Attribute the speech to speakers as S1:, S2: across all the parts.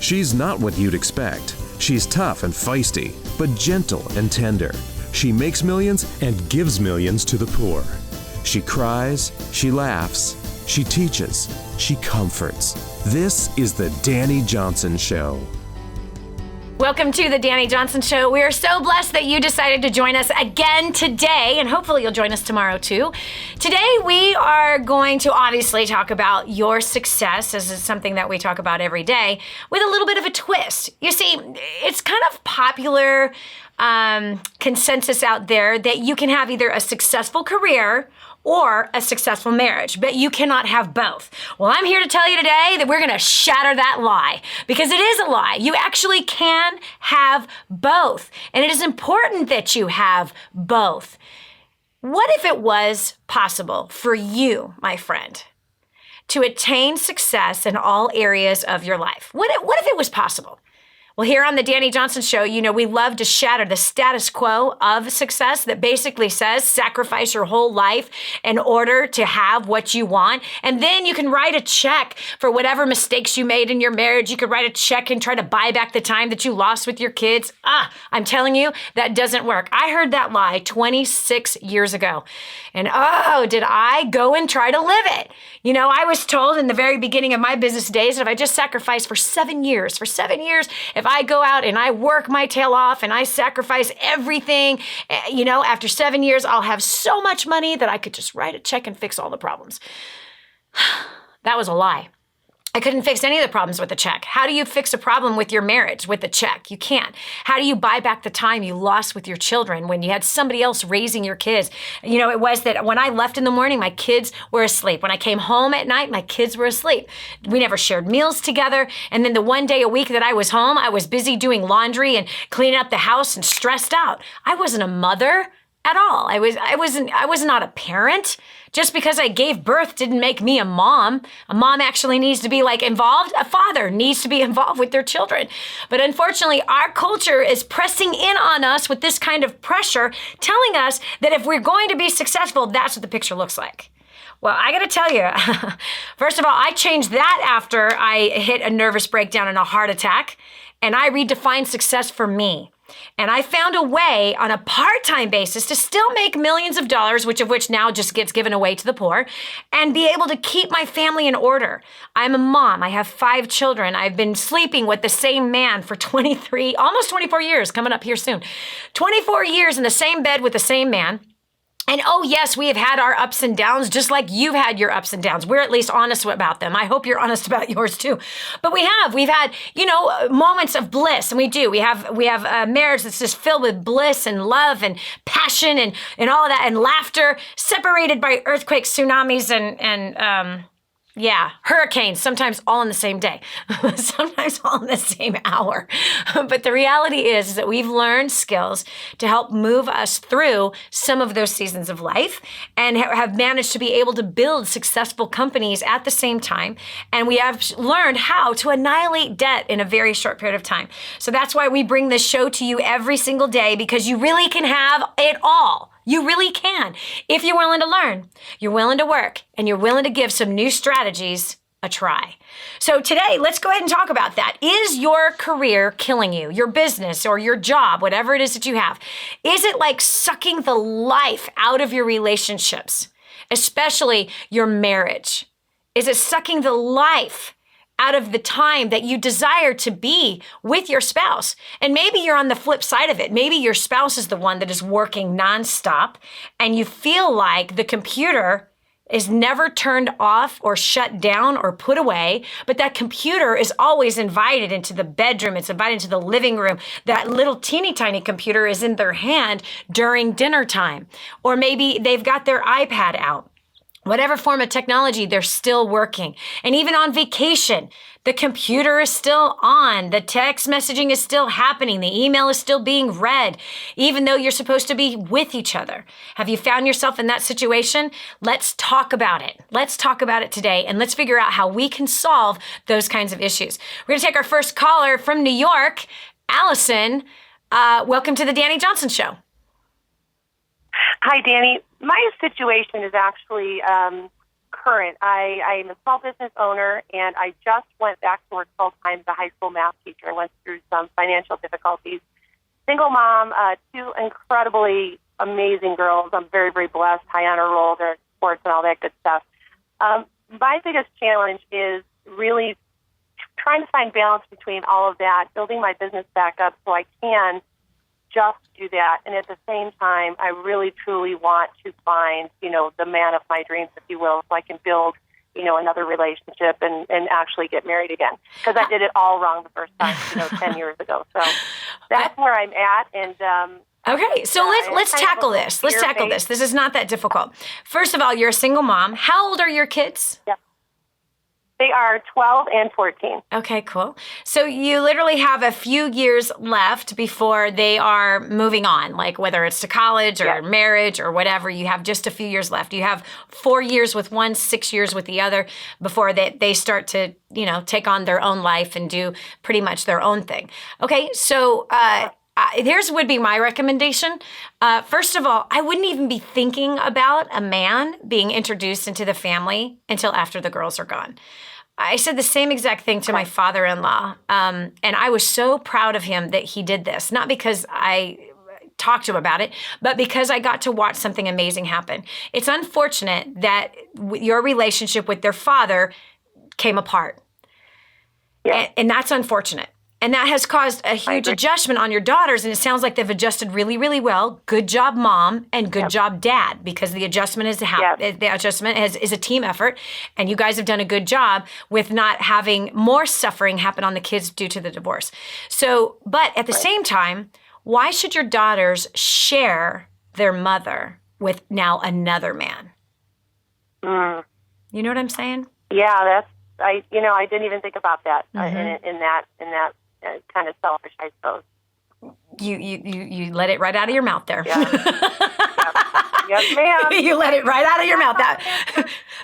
S1: She's not what you'd expect. She's tough and feisty, but gentle and tender. She makes millions and gives millions to the poor. She cries, she laughs, she teaches, she comforts. This is the Dani Johnson Show.
S2: Welcome to the Dani Johnson Show. We are so blessed that you decided to join us again today, and hopefully you'll join us tomorrow too. Today we are going to obviously talk about your success, as is something that we talk about every day, with a little bit of a twist. You see, it's kind of popular consensus out there that you can have either a successful career or a successful marriage, but you cannot have both. Well, I'm here to tell you today that we're going to shatter that lie, because it is a lie. You actually can have both, and it is important that you have both. What if it was possible for you, my friend, to attain success in all areas of your life? What if it was possible? Well, here on the Dani Johnson Show, you know, we love to shatter the status quo of success that basically says sacrifice your whole life in order to have what you want. And then you can write a check for whatever mistakes you made in your marriage. You could write a check and try to buy back the time that you lost with your kids. I'm telling you, that doesn't work. I heard that lie 26 years ago. And did I go and try to live it? You know, I was told in the very beginning of my business days that if I just sacrificed for 7 years, if I go out and I work my tail off and I sacrifice everything, you know, after 7 years, I'll have so much money that I could just write a check and fix all the problems. That was a lie. I couldn't fix any of the problems with a check. How do you fix a problem with your marriage with a check? You can't. How do you buy back the time you lost with your children when you had somebody else raising your kids? You know, it was that when I left in the morning, my kids were asleep. When I came home at night, my kids were asleep. We never shared meals together. And then the one day a week that I was home, I was busy doing laundry and cleaning up the house and stressed out. I wasn't a mother at all. I was not a parent. Just because I gave birth didn't make me a mom. A mom actually needs to be involved. A father needs to be involved with their children. But unfortunately, our culture is pressing in on us with this kind of pressure, telling us that if we're going to be successful, that's what the picture looks like. Well, I got to tell you, first of all, I changed that after I hit a nervous breakdown and a heart attack, and I redefined success for me. And I found a way on a part-time basis to still make millions of dollars, which now just gets given away to the poor, and be able to keep my family in order. I'm a mom. I have 5 children. I've been sleeping with the same man for 23, almost 24 years, coming up here soon. 24 years in the same bed with the same man. And oh yes, we have had our ups and downs, just like you've had your ups and downs. We're at least honest about them. I hope you're honest about yours too. But we've had, moments of bliss, and we do. We have a marriage that's just filled with bliss and love and passion and all of that, and laughter, separated by earthquakes, tsunamis, and hurricanes, sometimes all in the same day, sometimes all in the same hour. But the reality is that we've learned skills to help move us through some of those seasons of life, and have managed to be able to build successful companies at the same time. And we have learned how to annihilate debt in a very short period of time. So that's why we bring this show to you every single day, because you really can have it all. You really can. If you're willing to learn, you're willing to work, and you're willing to give some new strategies a try. So today, let's go ahead and talk about that. Is your career killing you? Your business or your job, whatever it is that you have, is it like sucking the life out of your relationships, especially your marriage? Is it sucking the life out of the time that you desire to be with your spouse? And maybe you're on the flip side of it. Maybe your spouse is the one that is working nonstop, and you feel like the computer is never turned off or shut down or put away, but that computer is always invited into the bedroom. It's invited into the living room. That little teeny tiny computer is in their hand during dinner time. Or maybe they've got their iPad out. Whatever form of technology, they're still working. And even on vacation, the computer is still on. The text messaging is still happening. The email is still being read, even though you're supposed to be with each other. Have you found yourself in that situation? Let's talk about it. Let's talk about it today, and let's figure out how we can solve those kinds of issues. We're going to take our first caller from New York, Allison. Welcome to the Dani Johnson Show.
S3: Hi, Dani. My situation is actually current. I'm a small business owner, and I just went back to work full-time as a high school math teacher. I went through some financial difficulties. Single mom, two incredibly amazing girls. I'm very, very blessed, high honor roll, they're in sports and all that good stuff. My biggest challenge is really trying to find balance between all of that, building my business back up so I can just do that. And at the same time, I really, truly want to find, the man of my dreams, if you will, so I can build, another relationship and actually get married again. Because I did it all wrong the first time, 10 years ago. So that's where I'm at. And
S2: okay, so let's tackle this. Let's tackle this. This is not that difficult. First of all, you're a single mom. How old are your kids?
S3: Yeah. They are 12 and 14.
S2: Okay, cool. So you literally have a few years left before they are moving on, like whether it's to college or marriage or whatever, you have just a few years left. You have 4 years with one, 6 years with the other before they start to, take on their own life and do pretty much their own thing. Okay, so here's would be my recommendation. First of all, I wouldn't even be thinking about a man being introduced into the family until after the girls are gone. I said the same exact thing to my father-in-law, and I was so proud of him that he did this, not because I talked to him about it, but because I got to watch something amazing happen. It's unfortunate that your relationship with their father came apart, and that's unfortunate. And that has caused a huge adjustment on your daughters, and it sounds like they've adjusted really, really well. Good job, Mom, and good job, Dad, because the adjustment is is a team effort, and you guys have done a good job with not having more suffering happen on the kids due to the divorce. So, but at the same time, why should your daughters share their mother with now another man? You know what I'm saying?
S3: Yeah, I didn't even think about that in that kind of selfish, I suppose.
S2: You let it right out of your mouth there.
S3: Yeah. Yes, ma'am.
S2: You let it right out of your mouth.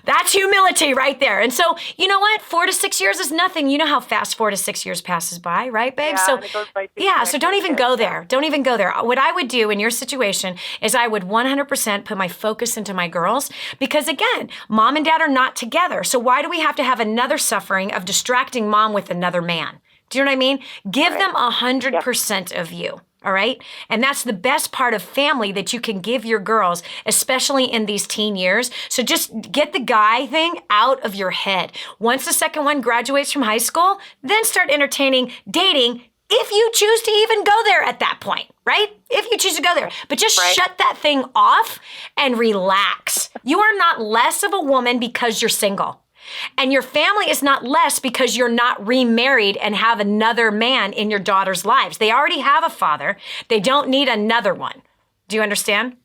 S2: That's humility right there. And so, you know what? 4 to 6 years is nothing. You know how fast 4 to 6 years passes by, right, babe?
S3: Yeah,
S2: so,
S3: and it goes by
S2: so don't even go there. Don't even go there. What I would do in your situation is I would 100% put my focus into my girls because, again, Mom and Dad are not together. So why do we have to have another suffering of distracting Mom with another man? Do you know what I mean? Give them 100% of you. All right. And that's the best part of family that you can give your girls, especially in these teen years. So just get the guy thing out of your head. Once the second one graduates from high school, then start entertaining dating if you choose to even go there at that point, right? If you choose to go there. But just shut that thing off and relax. You are not less of a woman because you're single. And your family is not less because you're not remarried and have another man in your daughter's lives. They already have a father. They don't need another one. Do you understand?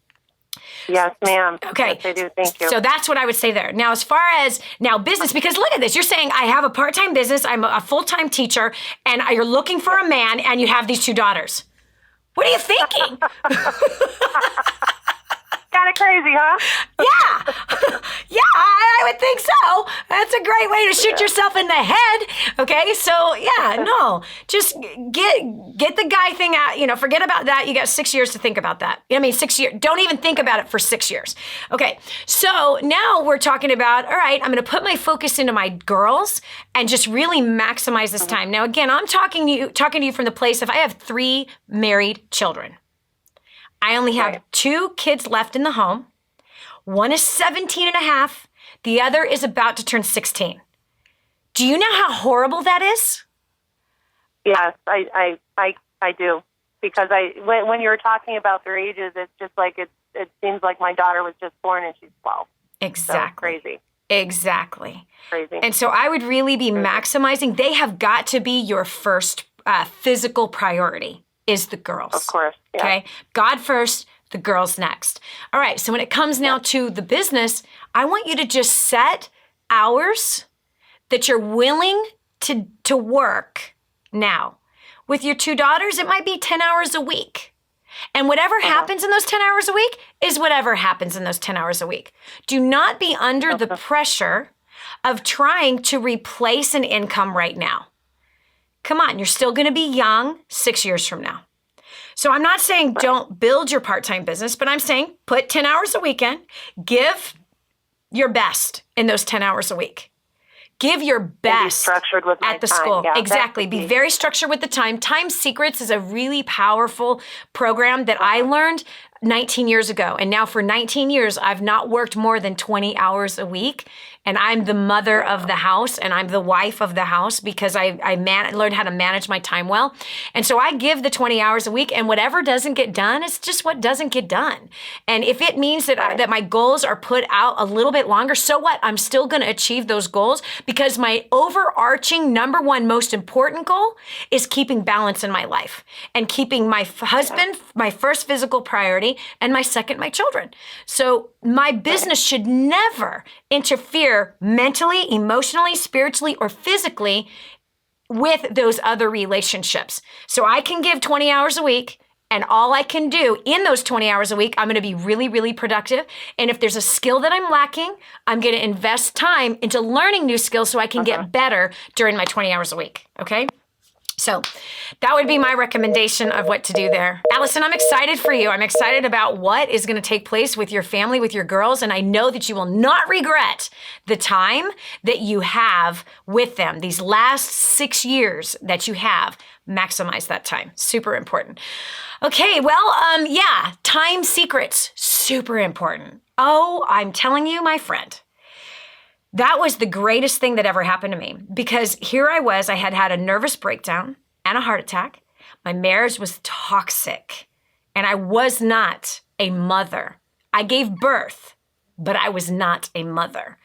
S3: Yes, ma'am.
S2: Okay.
S3: Yes, I do. Thank you.
S2: So that's what I would say there. Now, as far as business, because look at this. You're saying I have a part-time business, I'm a full-time teacher, and you're looking for a man, and you have these 2 daughters. What are you thinking?
S3: Kind of crazy, huh?
S2: Yeah, I would think so. That's a great way to shoot yourself in the head. Okay, so just get the guy thing out. Forget about that. You got 6 years to think about that. 6 years. Don't even think about it for 6 years. Okay, so now we're talking about, all right, I'm going to put my focus into my girls and just really maximize this time. Now, again, I'm talking to you from the place of I have 3 married children. I only have 2 kids left in the home. One is 17 and a half. The other is about to turn 16. Do you know how horrible that is?
S3: Yes, I do. Because when you were talking about their ages, it's just like it seems like my daughter was just born and she's 12.
S2: Exactly.
S3: So crazy.
S2: Exactly.
S3: Crazy.
S2: And so I would really be maximizing. They have got to be your first physical priority. Is the girls.
S3: Of course. Yeah.
S2: Okay. God first, the girls next. All right. So when it comes now to the business, I want you to just set hours that you're willing to work now. With your 2 daughters, it might be 10 hours a week. And whatever happens in those 10 hours a week is whatever happens in those 10 hours a week. Do not be under the pressure of trying to replace an income right now. Come on, you're still going to be young 6 years from now. So I'm not saying don't build your part-time business, but I'm saying put 10 hours a weekend, give your best in those 10 hours a week. Give your best
S3: structured with my
S2: at the
S3: time.
S2: school.
S3: Yeah,
S2: exactly. Be very structured with the time. Time Secrets is a really powerful program that I learned 19 years ago. And now for 19 years, I've not worked more than 20 hours a week. And I'm the mother of the house and I'm the wife of the house because I learned how to manage my time well. And so I give the 20 hours a week, and whatever doesn't get done, it's just what doesn't get done. And if it means that, that my goals are put out a little bit longer, so what? I'm still going to achieve those goals because my overarching number one most important goal is keeping balance in my life and keeping my husband my first physical priority and my second, my children. So my business should never interfere mentally, emotionally, spiritually, or physically with those other relationships. So I can give 20 hours a week, and all I can do in those 20 hours a week, I'm going to be really, really productive. And if there's a skill that I'm lacking, I'm going to invest time into learning new skills so I can get better during my 20 hours a week. Okay? So that would be my recommendation of what to do there. Allison, I'm excited for you. I'm excited about what is going to take place with your family, with your girls, and I know that you will not regret the time that you have with them. These last 6 years that you have, maximize that time. Super important. Okay, well, Time Secrets, super important. Oh, I'm telling you, my friend, that was the greatest thing that ever happened to me because here I was, I had had a nervous breakdown and a heart attack. My marriage was toxic and I was not a mother. I gave birth, but I was not a mother.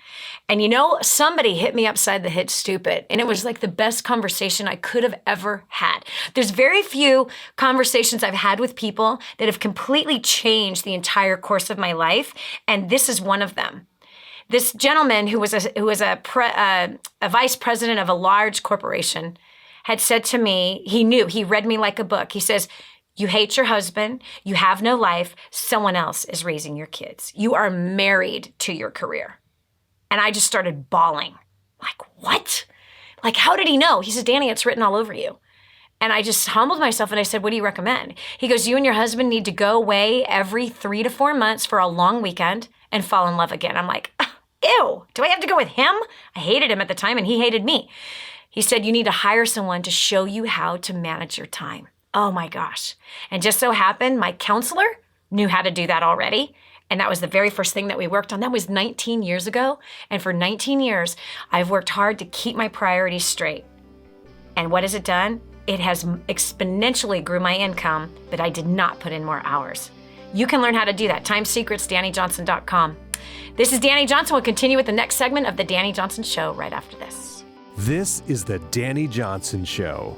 S2: And you know, somebody hit me upside the head stupid, and it was like the best conversation I could have ever had. There's very few conversations I've had with people that have completely changed the entire course of my life, and this is one of them. This gentleman who was a vice president of a large corporation had said to me, he read me like a book. He says, you hate your husband, you have no life, someone else is raising your kids. You are married to your career. And I just started bawling. Like, what? Like, how did he know? He says, Dani, it's written all over you. And I just humbled myself and I said, what do you recommend? He goes, you and your husband need to go away every 3 to 4 months for a long weekend and fall in love again. I'm like, ew, do I have to go with him? I hated him at the time and he hated me. He said, you need to hire someone to show you how to manage your time. Oh my gosh. And just so happened, my counselor knew how to do that already. And that was the very first thing that we worked on. That was 19 years ago. And for 19 years, I've worked hard to keep my priorities straight. And what has it done? It has exponentially grew my income, but I did not put in more hours. You can learn how to do that. Time Secrets, DaniJohnson.com. This is Dani Johnson. We'll continue with the next segment of the Dani Johnson Show right after this.
S1: This is the Dani Johnson Show.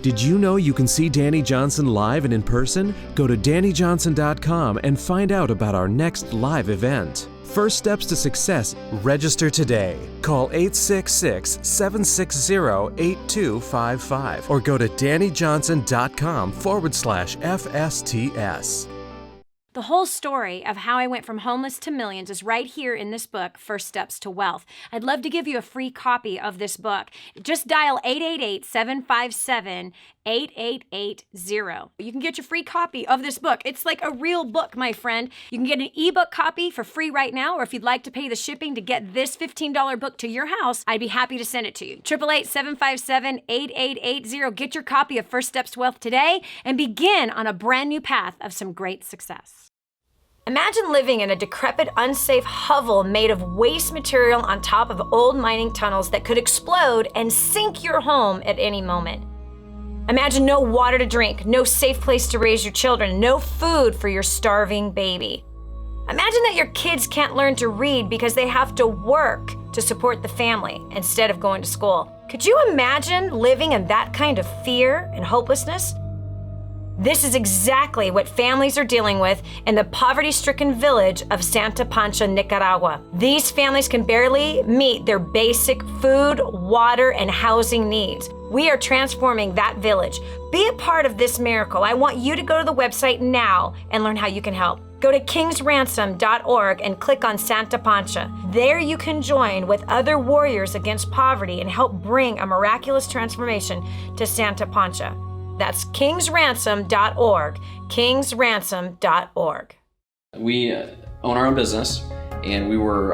S1: Did you know you can see Dani Johnson live and in person? Go to DaniJohnson.com and find out about our next live event. First steps to success. Register today. Call 866-760-8255 or go to DaniJohnson.com/FSTS.
S2: The whole story of how I went from homeless to millions is right here in this book, First Steps to Wealth. I'd love to give you a free copy of this book. Just dial 888-757-8880. You can get your free copy of this book. It's like a real book, my friend. You can get an ebook copy for free right now, or if you'd like to pay the shipping to get this $15 book to your house, I'd be happy to send it to you. 888-757-8880. Get your copy of First Steps to Wealth today and begin on a brand new path of some great success. Imagine living in a decrepit, unsafe hovel made of waste material on top of old mining tunnels that could explode and sink your home at any moment. Imagine no water to drink, no safe place to raise your children, no food for your starving baby. Imagine that your kids can't learn to read because they have to work to support the family instead of going to school. Could you imagine living in that kind of fear and hopelessness? This is exactly what families are dealing with in the poverty-stricken village of Santa Pancha, Nicaragua. These families can barely meet their basic food, water, and housing needs. We are transforming that village. Be a part of this miracle. I want you to go to the website now and learn how you can help. Go to kingsransom.org and click on Santa Pancha. There you can join with other warriors against poverty and help bring a miraculous transformation to Santa Pancha. That's kingsransom.org, kingsransom.org.
S4: We own our own business, and we were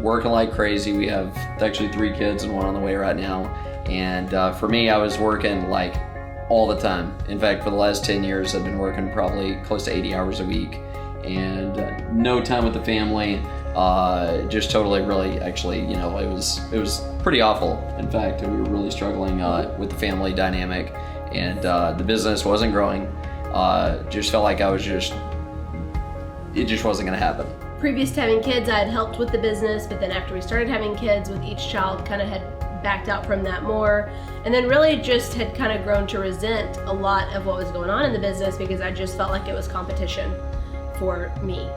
S4: working like crazy. We have actually 3 kids and 1 on the way right now. And for me, I was working like all the time. In fact, for the last 10 years, I've been working probably close to 80 hours a week, and no time with the family. Just totally, really, actually, you know, it was pretty awful. In fact, we were really struggling with the family dynamic, and the business wasn't growing. Just felt like it just wasn't gonna happen.
S5: Previous to having kids, I had helped with the business, but then after we started having kids with each child, kind of had backed out from that more, and then really just had kind of grown to resent a lot of what was going on in the business, because I just felt like it was competition for me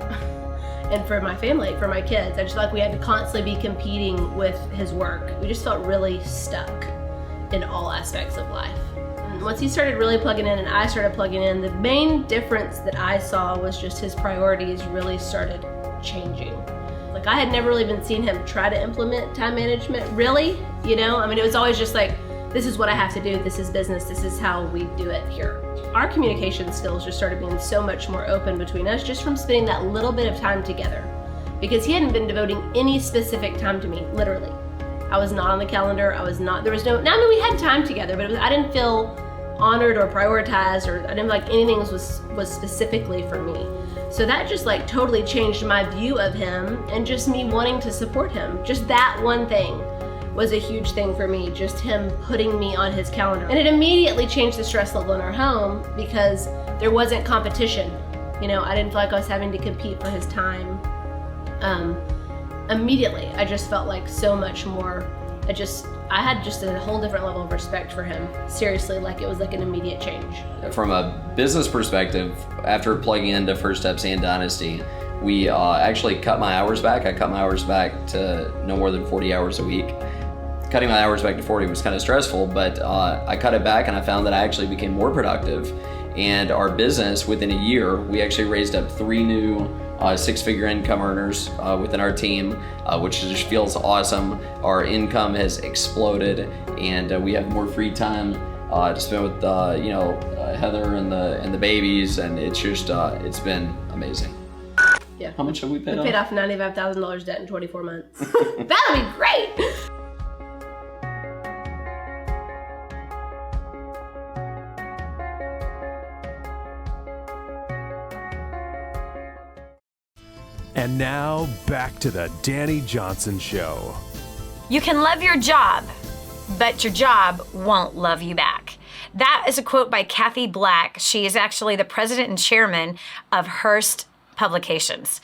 S5: and for my family, for my kids. I just felt like we had to constantly be competing with his work. We just felt really stuck in all aspects of life. And once he started really plugging in and I started plugging in, the main difference that I saw was just his priorities really started changing. Like, I had never really even seen him try to implement time management, really, you know? I mean, it was always just like, this is what I have to do, this is business, this is how we do it here. Our communication skills just started being so much more open between us just from spending that little bit of time together. Because he hadn't been devoting any specific time to me, literally. I was not on the calendar, I mean, we had time together, but I didn't feel honored or prioritized, or I didn't feel like anything was specifically for me. So that just like totally changed my view of him and just me wanting to support him. Just that one thing was a huge thing for me, just him putting me on his calendar. And it immediately changed the stress level in our home because there wasn't competition. You know, I didn't feel like I was having to compete for his time. Immediately, I just felt like so much more, I had just a whole different level of respect for him. Seriously, like it was like an immediate change.
S4: From a business perspective, after plugging into First Steps and Dynasty, we actually cut my hours back. I cut my hours back to no more than 40 hours a week. Cutting my hours back to 40 was kind of stressful, but I cut it back and I found that I actually became more productive. And our business, within a year, we actually raised up 3 new 6-figure income earners within our team, which just feels awesome. Our income has exploded, and we have more free time to spend with Heather and the babies, and it's just it's been amazing.
S5: Yeah.
S4: How much have we paid off?
S5: We paid off $95,000 debt in 24 months. That'd be great.
S1: And now, back to the Dani Johnson Show.
S2: You can love your job, but your job won't love you back. That is a quote by Kathy Black. She is actually the president and chairman of Hearst Publications.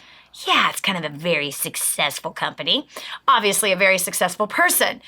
S2: Yeah, it's kind of a very successful company. Obviously, a very successful person.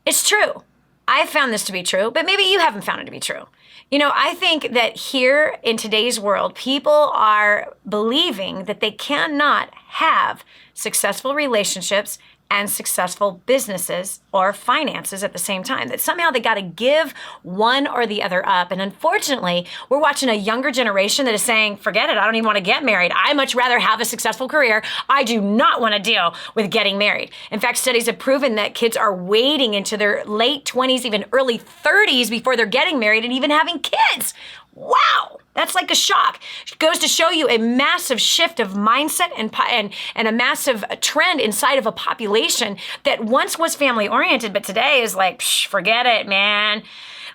S2: It's true. I found this to be true, but maybe you haven't found it to be true. You know, I think that here in today's world, people are believing that they cannot have successful relationships and successful businesses or finances at the same time, that somehow they got to give one or the other up. And unfortunately, we're watching a younger generation that is saying, forget it, I don't even want to get married. I much rather have a successful career. I do not want to deal with getting married. In fact, studies have proven that kids are waiting into their late 20s, even early 30s before they're getting married and even having kids. Wow, that's like a shock. It goes to show you a massive shift of mindset and a massive trend inside of a population that once was family oriented, but today is like, forget it, man.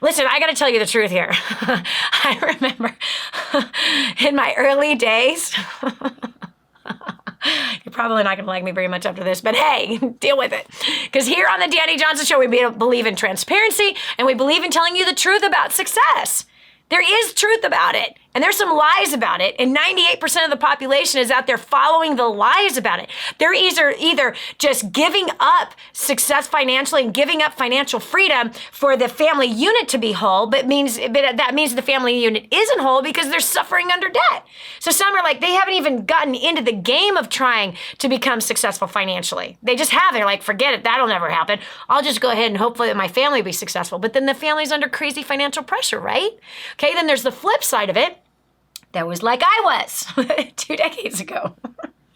S2: Listen, I got to tell you the truth here. I remember in my early days, you're probably not going to like me very much after this, but hey, deal with it. Because here on the Dani Johnson Show, we believe in transparency and we believe in telling you the truth about success. There is truth about it, and there's some lies about it, and 98% of the population is out there following the lies about it. They're either just giving up success financially and giving up financial freedom for the family unit to be whole, but that means the family unit isn't whole because they're suffering under debt. So some are like, they haven't even gotten into the game of trying to become successful financially. They just have. They're like, forget it, that'll never happen. I'll just go ahead and hopefully that my family will be successful. But then the family's under crazy financial pressure, right? Okay, then there's the flip side of it. That was like I was 2 decades ago.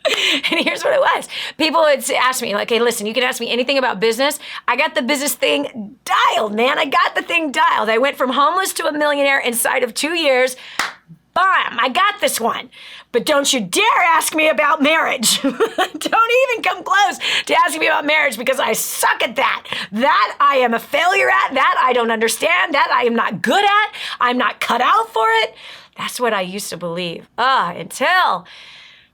S2: And here's what it was. People would ask me, like, hey, listen, you can ask me anything about business. I got the business thing dialed, man. I got the thing dialed. I went from homeless to a millionaire inside of 2 years. Bam, I got this one. But don't you dare ask me about marriage. Don't even come close to asking me about marriage because I suck at that. That I am a failure at. That I don't understand. That I am not good at. I'm not cut out for it. That's what I used to believe. Until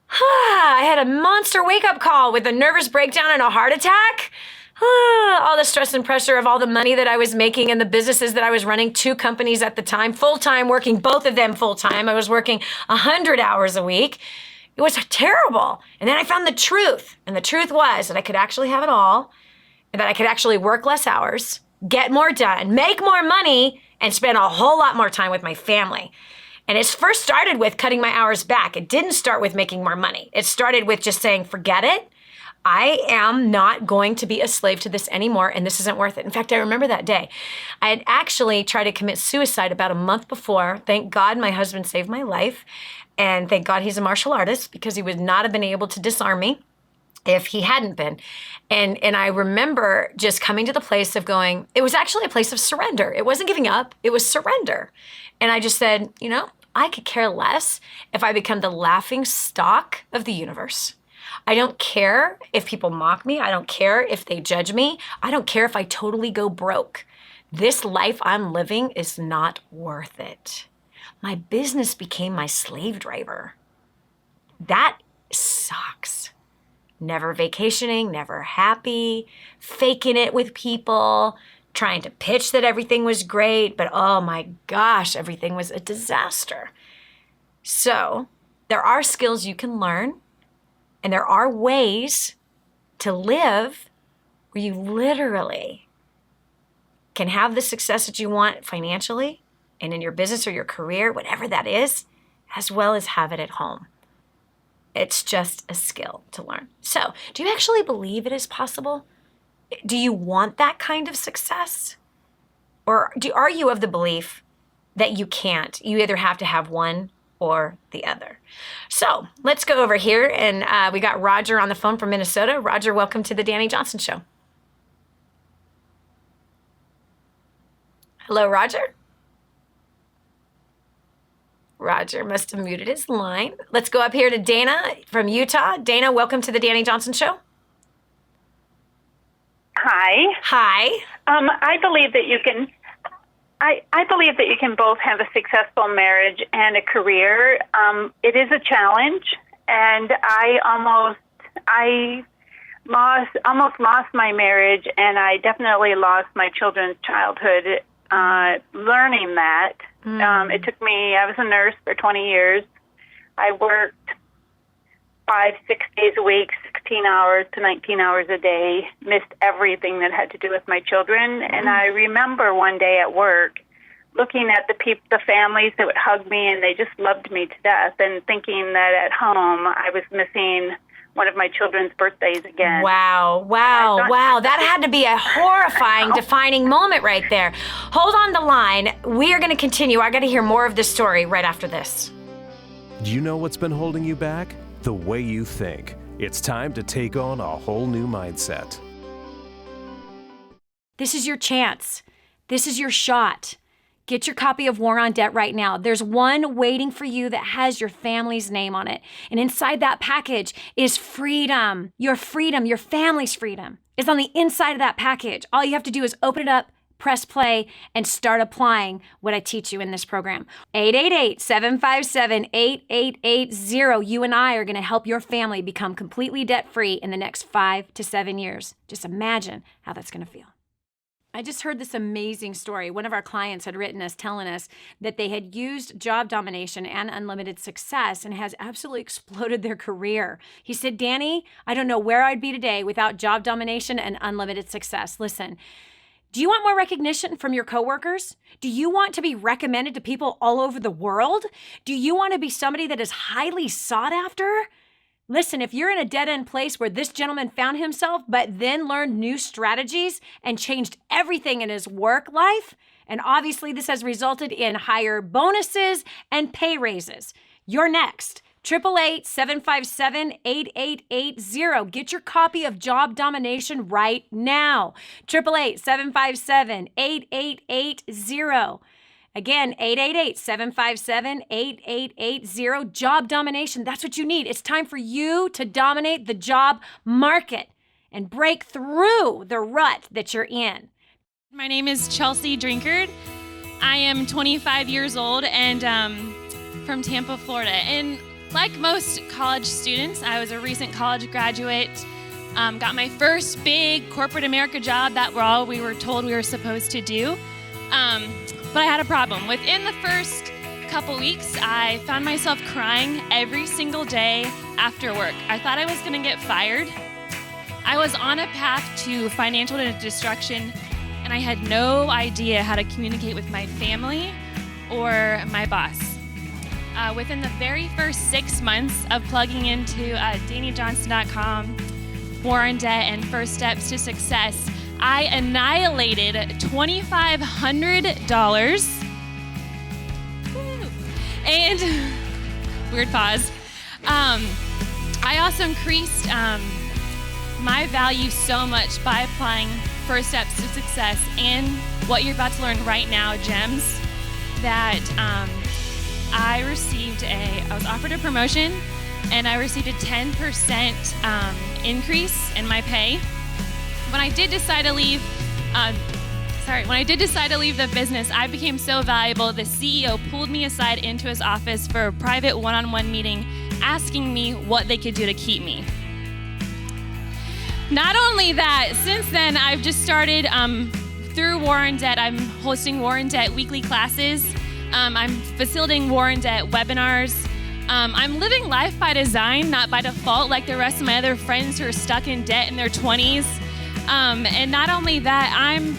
S2: I had a monster wake-up call with a nervous breakdown and a heart attack. All the stress and pressure of all the money that I was making and the businesses that I was running, 2 companies at the time, full-time, working both of them full-time. I was working 100 hours a week. It was terrible. And then I found the truth. And the truth was that I could actually have it all, and that I could actually work less hours, get more done, make more money, and spend a whole lot more time with my family. And it first started with cutting my hours back. It didn't start with making more money. It started with just saying, forget it. I am not going to be a slave to this anymore, and this isn't worth it. In fact, I remember that day. I had actually tried to commit suicide about a month before. Thank God my husband saved my life, and thank God he's a martial artist because he would not have been able to disarm me if he hadn't been. And I remember just coming to the place of going, it was actually a place of surrender. It wasn't giving up, it was surrender. And I just said, I could care less if I become the laughing stock of the universe. I don't care if people mock me. I don't care if they judge me. I don't care if I totally go broke. This life I'm living is not worth it. My business became my slave driver. That sucks. Never vacationing, never happy, faking it with people, trying to pitch that everything was great, but oh my gosh, everything was a disaster. So there are skills you can learn. And there are ways to live where you literally can have the success that you want financially and in your business or your career, whatever that is, as well as have it at home. It's just a skill to learn. So, do you actually believe it is possible? Do you want that kind of success? Or are you of the belief that you can't? You either have to have one or the other. So let's go over here, and we got Roger on the phone from Minnesota. Roger, welcome to the Dani Johnson Show. Hello, Roger. Roger must have muted his line. Let's go up here to Dana from Utah. Dana, welcome to the Dani Johnson Show.
S6: Hi.
S2: Hi.
S6: I believe that you can. I believe that you can both have a successful marriage and a career. It is a challenge, and I almost lost my marriage, and I definitely lost my children's childhood learning that. It took me, I was a nurse for 20 years. I worked 5-6 days a week, 16 hours to 19 hours a day, missed everything that had to do with my children. And I remember one day at work looking at the families that would hug me, and they just loved me to death, and thinking that at home I was missing one of my children's birthdays again.
S2: Wow. That had to be a horrifying, defining moment right there. Hold on the line. We are going to continue. I got to hear more of this story right after this.
S1: Do you know what's been holding you back? The way you think. It's time to take on a whole new mindset.
S2: This is your chance. This is your shot. Get your copy of War on Debt right now. There's one waiting for you that has your family's name on it. And inside that package is freedom. Your freedom, your family's freedom is on the inside of that package. All you have to do is open it up, press play, and start applying what I teach you in this program. 888-757-8880. You and I are going to help your family become completely debt-free in the next 5 to 7 years. Just imagine how that's going to feel. I just heard this amazing story. One of our clients had written us telling us that they had used job domination and unlimited success and has absolutely exploded their career. He said, Dani, I don't know where I'd be today without job domination and unlimited success. Listen, do you want more recognition from your coworkers? Do you want to be recommended to people all over the world? Do you want to be somebody that is highly sought after? Listen, if you're in a dead-end place where this gentleman found himself, but then learned new strategies and changed everything in his work life, and obviously this has resulted in higher bonuses and pay raises, you're next. 888-757-8880. Get your copy of Job Domination right now. 888-757-8880. Again, 888-757-8880. Job domination. That's what you need. It's time for you to dominate the job market and break through the rut that you're in.
S7: My name is Chelsea Drinkard. I am 25 years old and from Tampa, Florida. And like most college students, I was a recent college graduate. Got my first big corporate America job that we were told we were supposed to do. But I had a problem. Within the first couple weeks, I found myself crying every single day after work. I thought I was going to get fired. I was on a path to financial destruction, and I had no idea how to communicate with my family or my boss. Within the very first 6 months of plugging into DaniJohnson.com, War on Debt, and First Steps to Success, I annihilated $2,500. And, weird pause. I also increased my value so much by applying First Steps to Success and what you're about to learn right now, gems, that I was offered a promotion, and I received a 10% increase in my pay. When I did decide to leave, the business, I became so valuable. The CEO pulled me aside into his office for a private one-on-one meeting, asking me what they could do to keep me. Not only that, since then I've just started through War on Debt. I'm hosting War on Debt weekly classes. I'm facilitating War on Debt webinars. I'm living life by design, not by default, like the rest of my other friends who are stuck in debt in their 20s. And not only that, I'm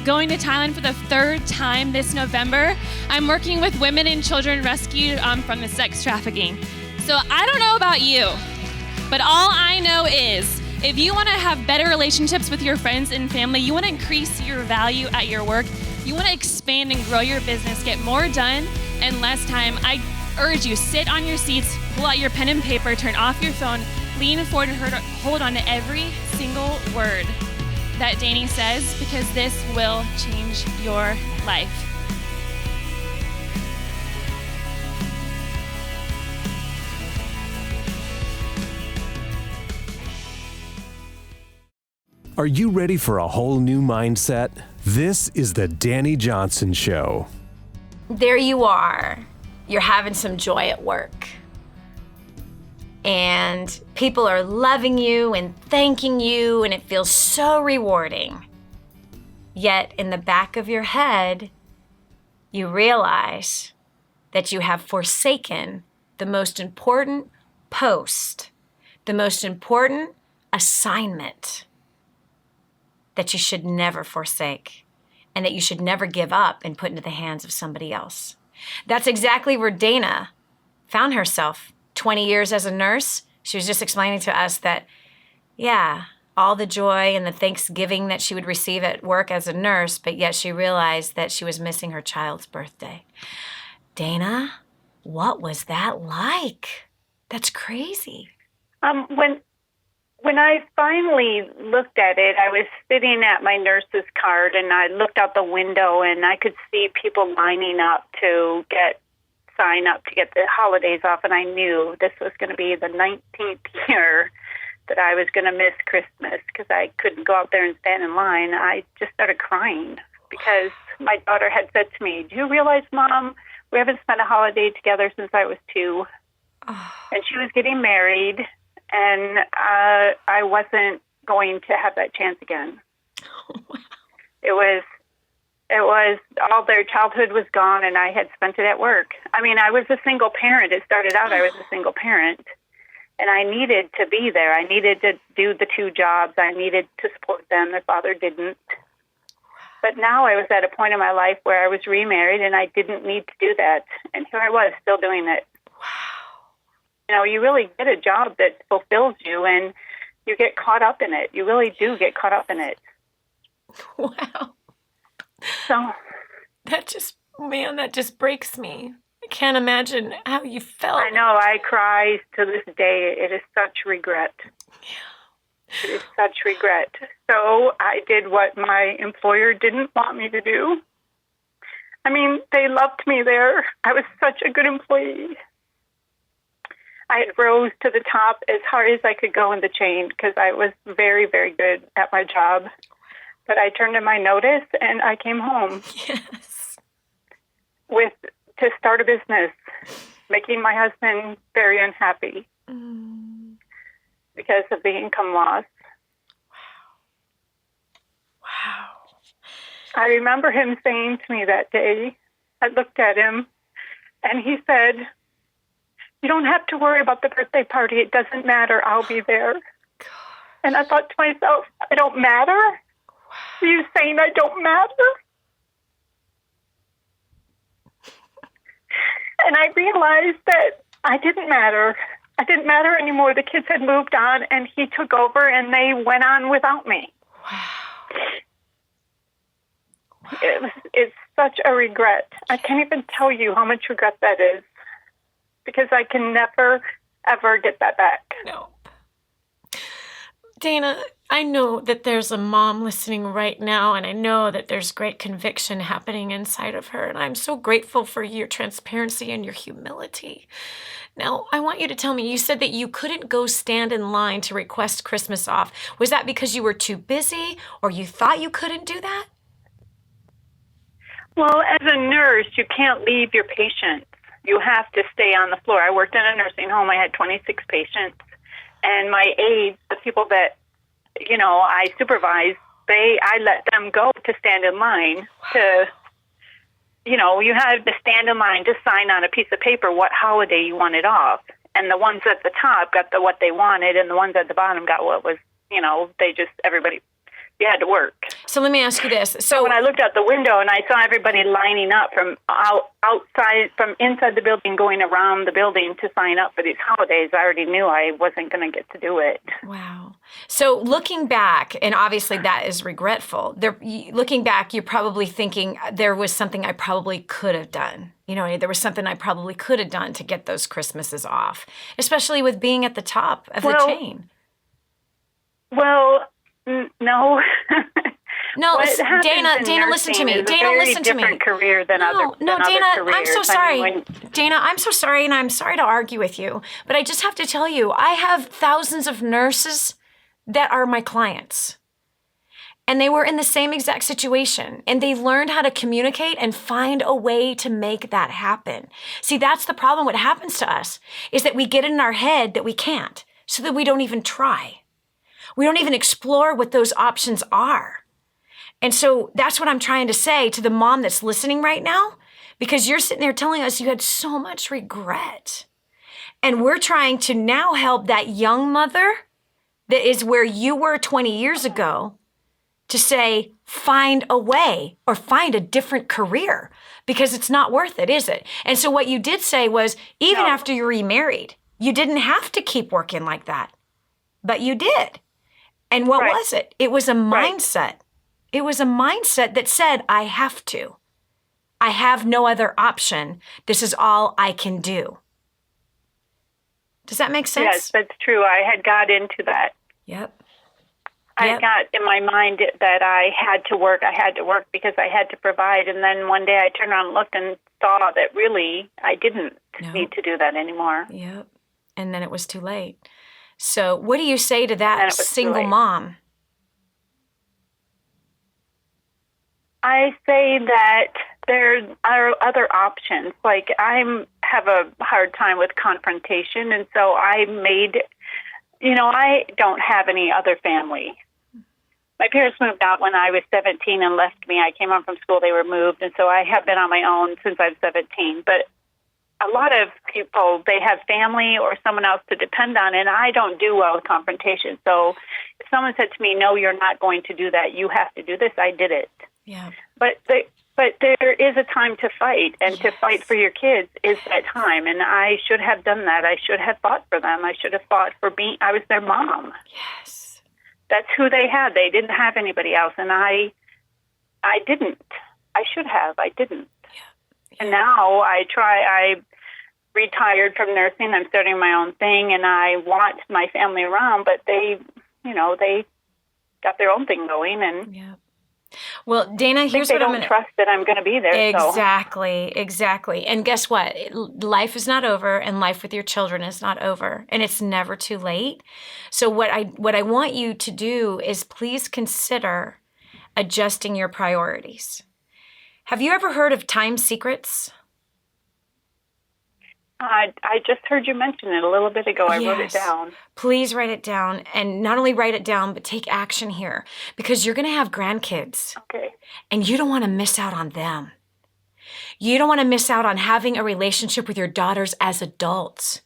S7: going to Thailand for the 3rd time this November. I'm working with women and children rescued from the sex trafficking. So I don't know about you, but all I know is if you want to have better relationships with your friends and family, you want to increase your value at your work, you want to expand and grow your business, get more done in less time, I urge you, sit on your seats, pull out your pen and paper, turn off your phone, lean forward and hold on to every single word that Dani says, because this will change your life.
S1: Are you ready for a whole new mindset? This is the Dani Johnson Show.
S2: There you are. You're having some joy at work. And people are loving you and thanking you, and it feels so rewarding. Yet in the back of your head, you realize that you have forsaken the most important post, the most important assignment that you should never forsake and that you should never give up and put into the hands of somebody else. That's exactly where Dana found herself 20 years as a nurse. She was just explaining to us that, yeah, all the joy and the thanksgiving that she would receive at work as a nurse, but yet she realized that she was missing her child's birthday. Dana, what was that like? That's crazy.
S6: When I finally looked at it, I was sitting at my nurse's card, and I looked out the window, and I could see people lining up to sign up to get the holidays off, and I knew this was going to be the 19th year that I was going to miss Christmas because I couldn't go out there and stand in line. I just started crying because my daughter had said to me, "Do you realize, Mom, we haven't spent a holiday together since I was 2. And she was getting married, and I wasn't going to have that chance again. It was all their childhood was gone, and I had spent it at work. I mean, I was a single parent. It started out I was a single parent, and I needed to be there. I needed to do the 2 jobs. I needed to support them. Their father didn't. But now I was at a point in my life where I was remarried, and I didn't need to do that. And here I was, still doing it. Wow. You know, you really get a job that fulfills you, and you get caught up in it. You really do get caught up in it.
S2: Wow.
S6: So
S2: that just breaks me. I can't imagine how you felt.
S6: I know. I cry to this day. It is such regret. Yeah. It is such regret. So I did what my employer didn't want me to do. I mean, they loved me there. I was such a good employee. I had rose to the top as hard as I could go in the chain because I was very, very good at my job. But I turned in my notice and I came home.
S2: Yes.
S6: To start a business, making my husband very unhappy because of the income loss.
S2: Wow.
S6: I remember him saying to me that day, I looked at him, and he said, "You don't have to worry about the birthday party. It doesn't matter. I'll be there."
S2: Gosh.
S6: And I thought to myself, I don't matter? Are you saying I don't matter? And I realized that I didn't matter. I didn't matter anymore. The kids had moved on, and he took over, and they went on without me.
S2: Wow.
S6: It's such a regret. I can't even tell you how much regret that is, because I can never, ever get that back.
S2: No. Dana, I know that there's a mom listening right now, and I know that there's great conviction happening inside of her, and I'm so grateful for your transparency and your humility. Now, I want you to tell me, you said that you couldn't go stand in line to request Christmas off. Was that because you were too busy, or you thought you couldn't do that?
S6: Well, as a nurse, you can't leave your patients. You have to stay on the floor. I worked in a nursing home. I had 26 patients. And my aides, the people that, I supervised, I let them go to stand in line to, you had to stand in line to sign on a piece of paper what holiday you wanted off. And the ones at the top got what they wanted, and the ones at the bottom got what was, everybody, you had to work.
S2: So let me ask you this.
S6: So when I looked out the window and I saw everybody lining up from outside, from inside the building, going around the building to sign up for these holidays, I already knew I wasn't going to get to do it.
S2: Wow. So looking back, and obviously that is regretful, looking back, you're probably thinking there was something I probably could have done. There was something I probably could have done to get those Christmases off, especially with being at the top of the chain.
S6: Well, no.
S2: No, Dana, listen to me. Dana, listen to me.
S6: Different career than other
S2: Dana,
S6: careers.
S2: I'm so sorry. Dana, I'm so sorry, and I'm sorry to argue with you, but I just have to tell you, I have thousands of nurses that are my clients. And they were in the same exact situation, and they learned how to communicate and find a way to make that happen. See, that's the problem. What happens to us is that we get in our head that we can't, so that we don't even try. We don't even explore what those options are. And so that's what I'm trying to say to the mom that's listening right now, because you're sitting there telling us you had so much regret. And we're trying to now help that young mother that is where you were 20 years ago to say, find a way or find a different career, because it's not worth it, is it? And so what you did say was, even after you remarried, you didn't have to keep working like that, but you did. And what was it? It was a mindset. Right. It was a mindset that said, I have to. I have no other option. This is all I can do. Does that make sense?
S6: Yes, that's true. I had got into that.
S2: Yep.
S6: I got in my mind that I had to work. I had to work because I had to provide. And then one day I turned around and looked and saw that really I didn't need to do that anymore.
S2: Yep. And then it was too late. So what do you say to that single mom?
S6: I say that there are other options. Like, I have a hard time with confrontation, and so I made, I don't have any other family. My parents moved out when I was 17 and left me. I came home from school, they were moved, and so I have been on my own since I was 17. But a lot of people, they have family or someone else to depend on, and I don't do well with confrontation. So if someone said to me, no, you're not going to do that, you have to do this, I did it.
S2: Yeah.
S6: But there is a time to fight, and to fight for your kids is that time, and I should have done that. I should have fought for them. I should have fought for I was their mom.
S2: Yes.
S6: That's who they had. They didn't have anybody else, and I didn't. I should have. I didn't. Yeah. And now I retired from nursing. I'm starting my own thing, and I want my family around, but they got their own thing going, and
S2: Well, Dana, here's
S6: they
S2: what I'm
S6: don't
S2: going to...
S6: trust that I'm going to be there.
S2: Exactly. And guess what? Life is not over, and life with your children is not over, and it's never too late. So what I want you to do is please consider adjusting your priorities. Have you ever heard of time secrets?
S6: I just heard you mention it a little bit ago. I wrote it
S2: Yes.
S6: down.
S2: Please write it down, and not only write it down, but take action here, because you're going to have grandkids,
S6: Okay.
S2: and you don't want to miss out on them. You don't want to miss out on having a relationship with your daughters as adults.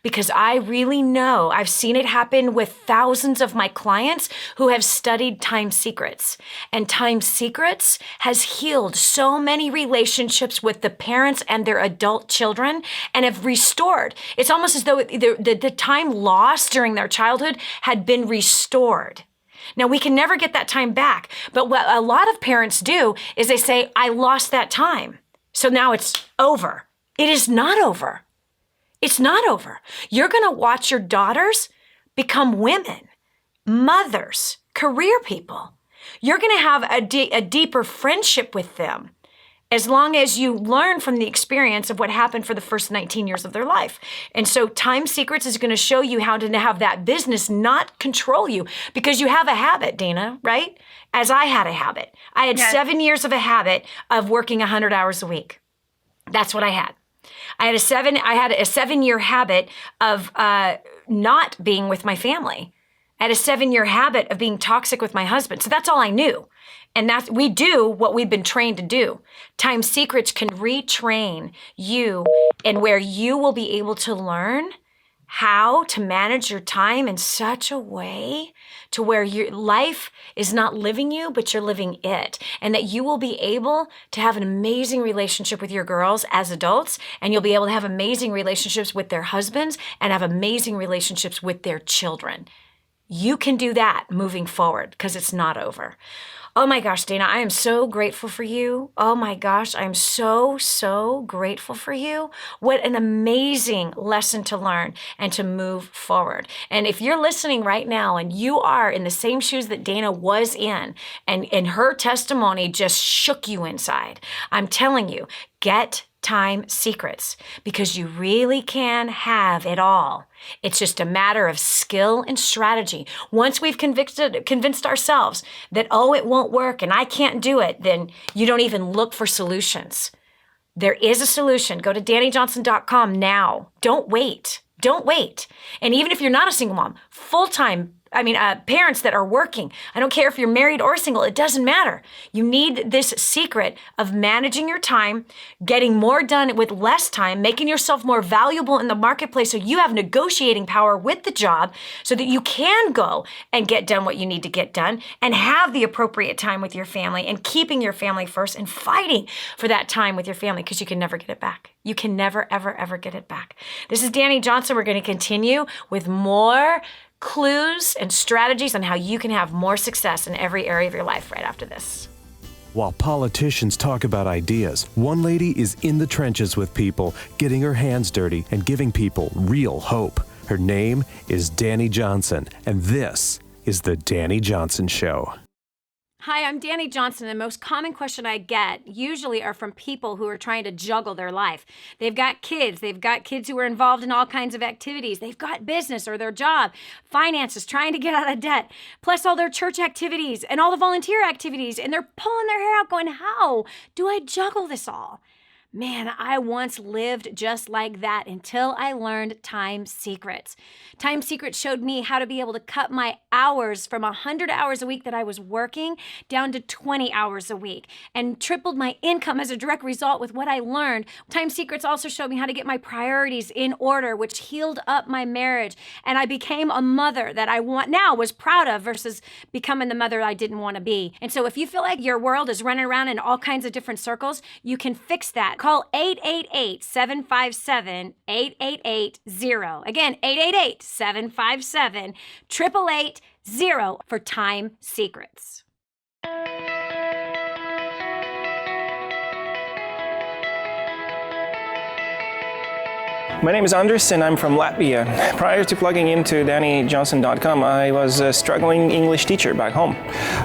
S2: Because I really know, I've seen it happen with thousands of my clients who have studied time secrets. And time secrets has healed so many relationships with the parents and their adult children and have restored. It's almost as though the time lost during their childhood had been restored. Now, we can never get that time back. But what a lot of parents do is they say, I lost that time, so now it's over. It is not over. It's not over. You're going to watch your daughters become women, mothers, career people. You're going to have a deeper friendship with them as long as you learn from the experience of what happened for the first 19 years of their life. And so Time Secrets is going to show you how to have that business not control you, because you have a habit, Dana, right? As I had a habit. I had 7 years of a habit of working 100 hours a week. That's what I had. I had a 7-year habit of not being with my family. I had a 7-year habit of being toxic with my husband. So that's all I knew. And we do what we've been trained to do. Time Secrets can retrain you, and where you will be able to learn how to manage your time in such a way to where your life is not living you, but you're living it. And that you will be able to have an amazing relationship with your girls as adults, and you'll be able to have amazing relationships with their husbands and have amazing relationships with their children. You can do that moving forward, because it's not over. Oh my gosh, Dana, I am so grateful for you. Oh my gosh, I'm so grateful for you. What an amazing lesson to learn and to move forward. And if you're listening right now and you are in the same shoes that Dana was in, and her testimony just shook you inside, I'm telling you, get Time Secrets, because you really can have it all. It's just a matter of skill and strategy. Once we've convinced ourselves that, oh, it won't work and I can't do it, then you don't even look for solutions. There is a solution. Go to DaniJohnson.com now. Don't wait. Don't wait. And even if you're not a single mom, parents that are working, I don't care if you're married or single, it doesn't matter. You need this secret of managing your time, getting more done with less time, making yourself more valuable in the marketplace so you have negotiating power with the job so that you can go and get done what you need to get done and have the appropriate time with your family and keeping your family first and fighting for that time with your family, because you can never get it back. You can never, ever get it back. This is Dani Johnson. We're going to continue with more clues and strategies on how you can have more success in every area of your life right after this.
S1: While politicians talk about ideas, one lady is in the trenches with people, getting her hands dirty and giving people real hope. Her name is Dani Johnson, and this is The Dani Johnson Show.
S2: Hi, I'm Dani Johnson. The most common question I get usually are from people who are trying to juggle their life. They've got kids who are involved in all kinds of activities. They've got business or their job, finances, trying to get out of debt, plus all their church activities and all the volunteer activities. And they're pulling their hair out going, how do I juggle this all? Man, I once lived just like that until I learned Time Secrets. Time Secrets showed me how to be able to cut my hours from 100 hours a week that I was working down to 20 hours a week, and tripled my income as a direct result with what I learned. Time Secrets also showed me how to get my priorities in order, which healed up my marriage, and I became a mother that I was proud of, versus becoming the mother I didn't want to be. And so if you feel like your world is running around in all kinds of different circles, you can fix that. Call 888-757-8880. Again, 888-757-8880 for Time Secrets.
S8: My name is Andres and I'm from Latvia. Prior to plugging into DaniJohnson.com, I was a struggling English teacher back home.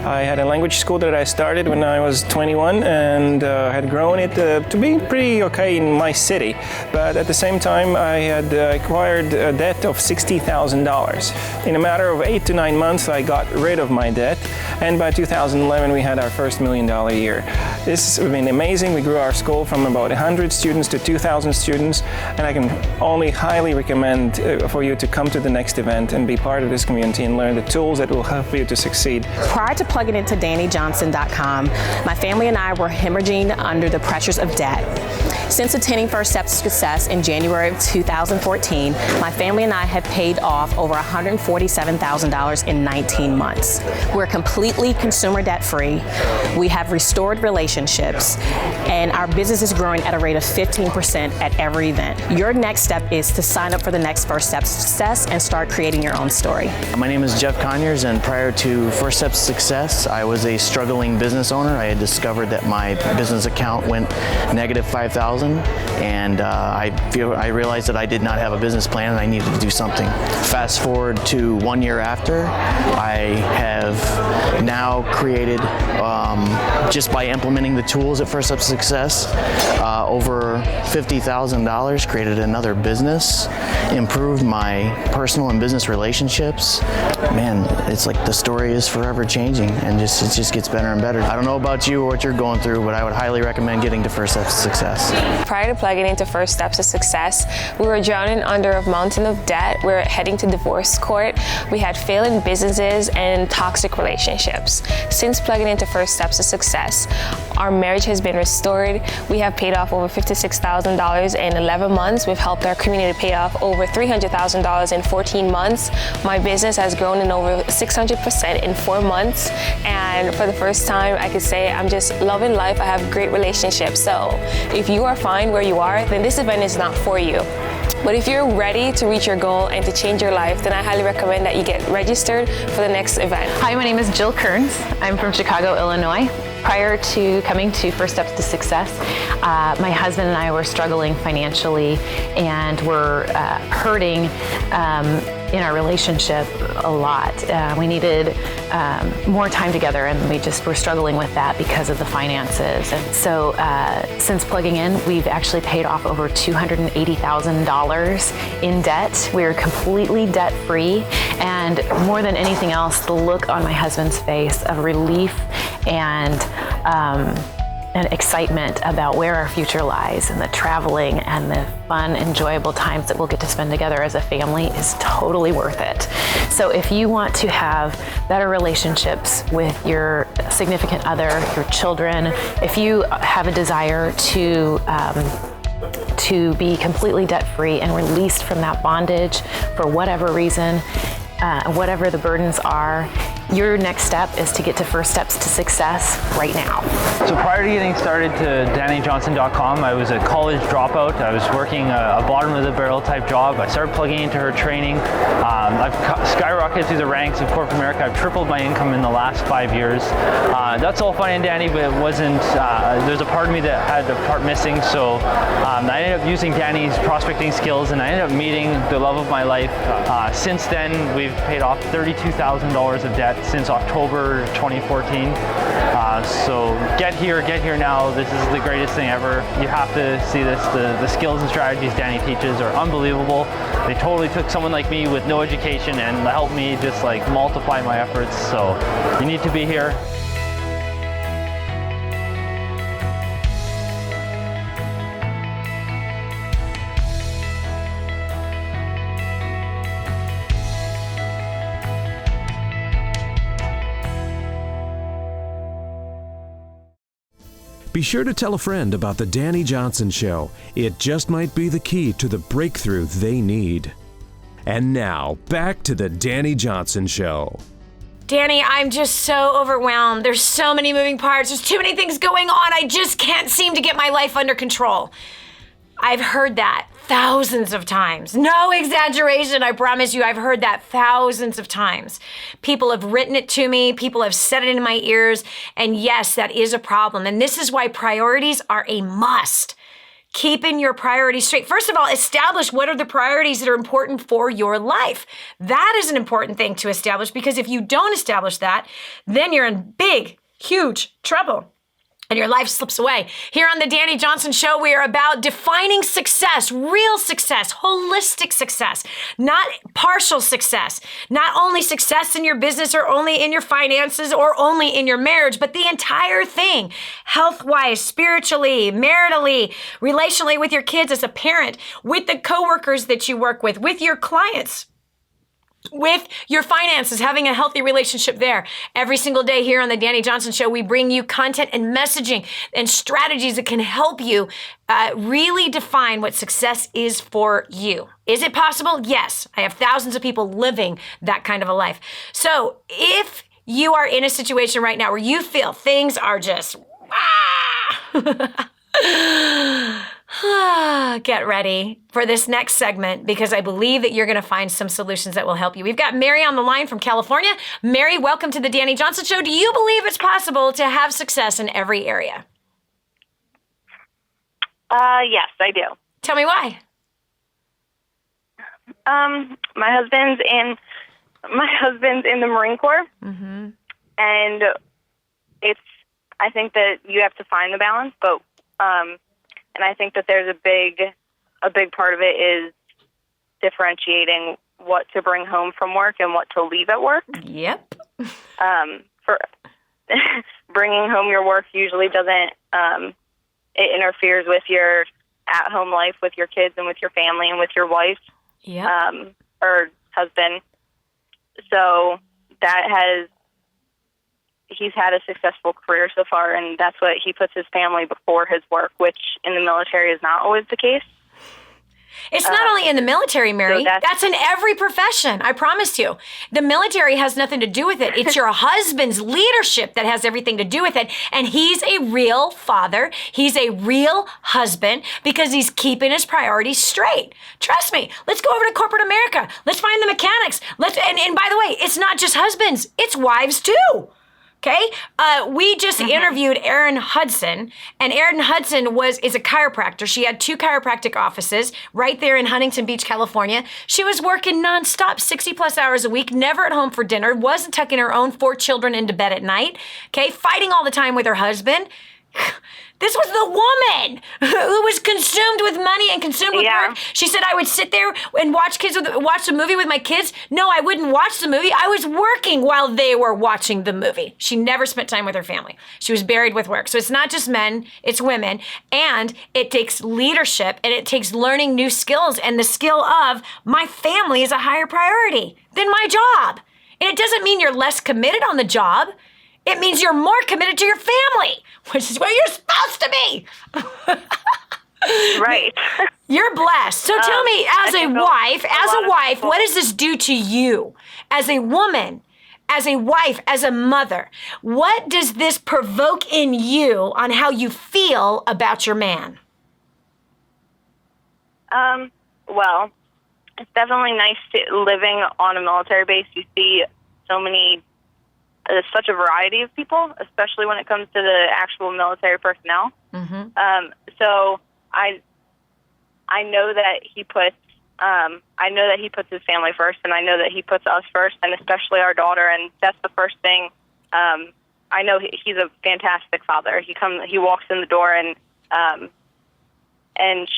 S8: I had a language school that I started when I was 21 and had grown it to be pretty okay in my city. But at the same time, I had acquired a debt of $60,000. In a matter of 8 to 9 months, I got rid of my debt, and by 2011, we had our first $1 million year. This has been amazing. We grew our school from about 100 students to 2,000 students, and I can only highly recommend for you to come to the next event and be part of this community and learn the tools that will help you to succeed.
S9: Prior to plugging into DaniJohnson.com, my family and I were hemorrhaging under the pressures of debt. Since attending First Steps to Success in January of 2014, my family and I have paid off over $147,000 in 19 months. We're completely consumer debt-free. We have restored relationships, and our business is growing at a rate of 15% at every event. Your next step is to sign up for the next First Steps to Success and start creating your own story.
S10: My name is Jeff Conyers, and prior to First Steps to Success, I was a struggling business owner. I had discovered that my business account went negative $5,000, and I realized that I did not have a business plan and I needed to do something. Fast forward to 1 year after, I have now created, just by implementing the tools at First Steps to Success, over $50,000, created another business, improved my personal and business relationships. Man, it's like the story is forever changing, and it just gets better and better. I don't know about you or what you're going through, but I would highly recommend getting to First Steps to Success.
S11: Prior to plugging into First Steps to Success, we were drowning under a mountain of debt. We were heading to divorce court. We had failing businesses and toxic relationships. Since plugging into First Steps to Success, our marriage has been restored. We have paid off over $56,000 in 11 months. We've helped our community pay off over $300,000 in 14 months. My business has grown in over 600% in 4 months. And for the first time, I could say I'm just loving life. I have great relationships. So if you are fine where you are, then this event is not for you. But if you're ready to reach your goal and to change your life, then I highly recommend that you get registered for the next event.
S12: Hi, my name is Jill Kearns. I'm from Chicago, Illinois. Prior to coming to First Steps to Success, my husband and I were struggling financially and were hurting in our relationship a lot. We needed more time together, and we just were struggling with that because of the finances. And so since plugging in, we've actually paid off over $280,000 in debt. We're completely debt-free, and more than anything else, the look on my husband's face of relief and excitement about where our future lies, and the traveling and the fun, enjoyable times that we'll get to spend together as a family is totally worth it. So if you want to have better relationships with your significant other, your children, if you have a desire to be completely debt-free and released from that bondage for whatever reason, whatever the burdens are, your next step is to get to First Steps to Success right now.
S13: So prior to getting started to DaniJohnson.com, I was a college dropout. I was working a bottom of the barrel type job. I started plugging into her training. I've skyrocketed through the ranks of corporate America. I've tripled my income in the last 5 years. That's all fine and dandy, but it wasn't, there's a part of me that had a part missing. So I ended up using Dani's prospecting skills, and I ended up meeting the love of my life. Since then, we've paid off $32,000 of debt since October 2014. So get here now. This is the greatest thing ever. You have to see this. The skills and strategies Dani teaches are unbelievable. They totally took someone like me with no education and helped me just like multiply my efforts. So you need to be here.
S1: Be sure to tell a friend about the Dani Johnson Show. It just might be the key to the breakthrough they need. And now, back to the Dani Johnson Show.
S2: Dani, I'm just so overwhelmed. There's so many moving parts. There's too many things going on. I just can't seem to get my life under control. I've heard that thousands of times. No exaggeration, I promise you, I've heard that thousands of times. People have written it to me, people have said it in my ears, and yes, that is a problem. And this is why priorities are a must. keeping your priorities straight. First of all, establish what are the priorities that are important for your life. That is an important thing to establish, because if you don't establish that, then you're in big, huge trouble. And your life slips away. Here on the Dani Johnson Show, we are about defining success, real success, holistic success, not partial success. Not only success in your business or only in your finances or only in your marriage, but the entire thing. Health-wise, spiritually, maritally, relationally with your kids as a parent, with the coworkers that you work with your clients, with your finances, having a healthy relationship there. Every single day here on the Dani Johnson Show, we bring you content and messaging and strategies that can help you really define what success is for you. Is it possible? Yes. I have thousands of people living that kind of a life. So if you are in a situation right now where you feel things are just, get ready for this next segment, because I believe that you're going to find some solutions that will help you. We've got Mary on the line from California. Mary, welcome to the Dani Johnson Show. Do you believe it's possible to have success in every area?
S3: Yes, I do.
S2: Tell me why.
S3: My husband's in the Marine Corps,
S2: Mm-hmm.
S3: and I think that you have to find the balance, but and I think that there's a big part of it is differentiating what to bring home from work and what to leave at work.
S2: Yep.
S3: For bringing home your work usually doesn't, it interferes with your at-home life with your kids and with your family and with your wife.
S2: Yep.
S3: Or husband. So he's had a successful career so far, and that's what he puts his family before his work, which in the military is not always the case.
S2: It's not only in the military, Mary.
S3: So
S2: that's in every profession. I promise you. The military has nothing to do with it. It's your husband's leadership that has everything to do with it. And he's a real father. He's a real husband because he's keeping his priorities straight. Trust me. Let's go over to corporate America. Let's find the mechanics. And by the way, it's not just husbands. It's wives too. Okay, we just interviewed Erin Hudson, and Erin Hudson is a chiropractor. She had 2 chiropractic offices right there in Huntington Beach, California. She was working nonstop, 60+ hours a week, never at home for dinner, wasn't tucking her own 4 children into bed at night, okay, fighting all the time with her husband. This was the woman who was consumed with money and consumed with work. She said, I would sit there and watch the movie with my kids. No, I wouldn't watch the movie. I was working while they were watching the movie. She never spent time with her family. She was buried with work. So it's not just men, it's women. And it takes leadership, and it takes learning new skills. And the skill of my family is a higher priority than my job. And it doesn't mean you're less committed on the job. It means you're more committed to your family, which is what you're supposed to be.
S3: Right.
S2: You're blessed. So tell me, as a wife, what does this do to you? As a woman, as a wife, as a mother, what does this provoke in you on how you feel about your man?
S3: Well, it's definitely nice living on a military base. You see such a variety of people, especially when it comes to the actual military personnel.
S2: Mm-hmm.
S3: So I know that he puts his family first, and I know that he puts us first, and especially our daughter. And that's the first thing. I know he's a fantastic father. He walks in the door, and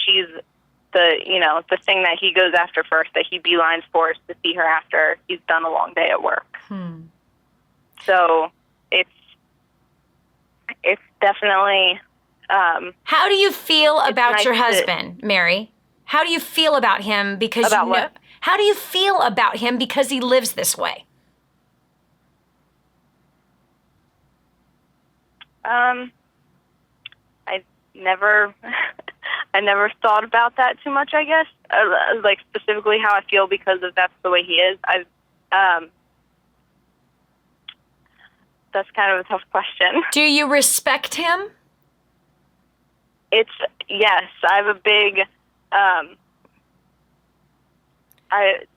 S3: she's the thing that he goes after first, that he beelines for, is to see her after he's done a long day at work. So it's definitely.
S2: How do you feel about your husband, Mary? How do you feel about him because How do you feel about him because he lives this way?
S3: I never thought about that too much, I guess. Like specifically how I feel because that's the way he is. That's kind of a tough question.
S2: Do you respect him?
S3: Yes. I have a big,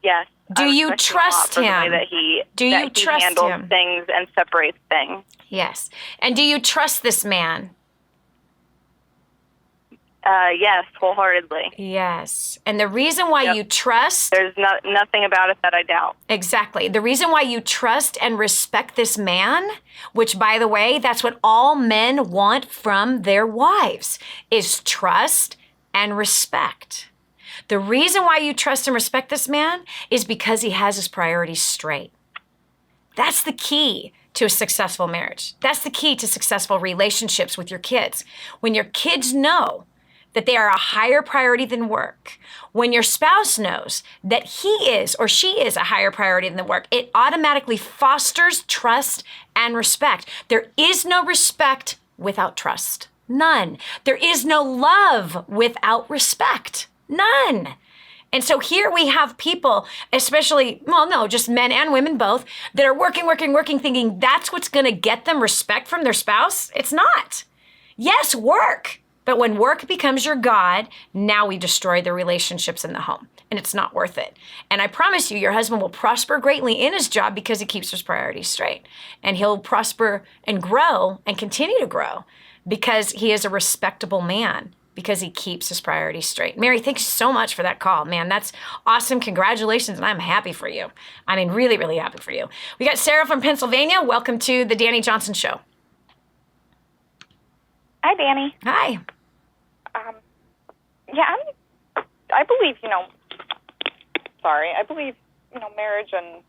S3: yes.
S2: Do you trust him?
S3: The way that he handles things and separates things.
S2: Yes. And do you trust this man?
S6: Yes, wholeheartedly.
S2: Yes. And the reason why you trust...
S6: There's nothing about it that I doubt.
S2: Exactly. The reason why you trust and respect this man, which, by the way, that's what all men want from their wives, is trust and respect. The reason why you trust and respect this man is because he has his priorities straight. That's the key to a successful marriage. That's the key to successful relationships with your kids. When your kids know that they are a higher priority than work, when your spouse knows that he is or she is a higher priority than work, it automatically fosters trust and respect. There is no respect without trust. None. There is no love without respect. None. And so here we have people, especially, well, no, just men and women both, that are working, thinking that's what's going to get them respect from their spouse. It's not. Yes, work. But when work becomes your God, now we destroy the relationships in the home. And it's not worth it. And I promise you, your husband will prosper greatly in his job because he keeps his priorities straight. And he'll prosper and grow and continue to grow because he is a respectable man, because he keeps his priorities straight. Mary, thanks so much for that call, man. That's awesome. Congratulations, and I'm happy for you. I mean, really, really happy for you. We got Sarah from Pennsylvania. Welcome to the Dani Johnson Show.
S14: Hi, Dani.
S2: Hi.
S14: I believe, I believe, marriage and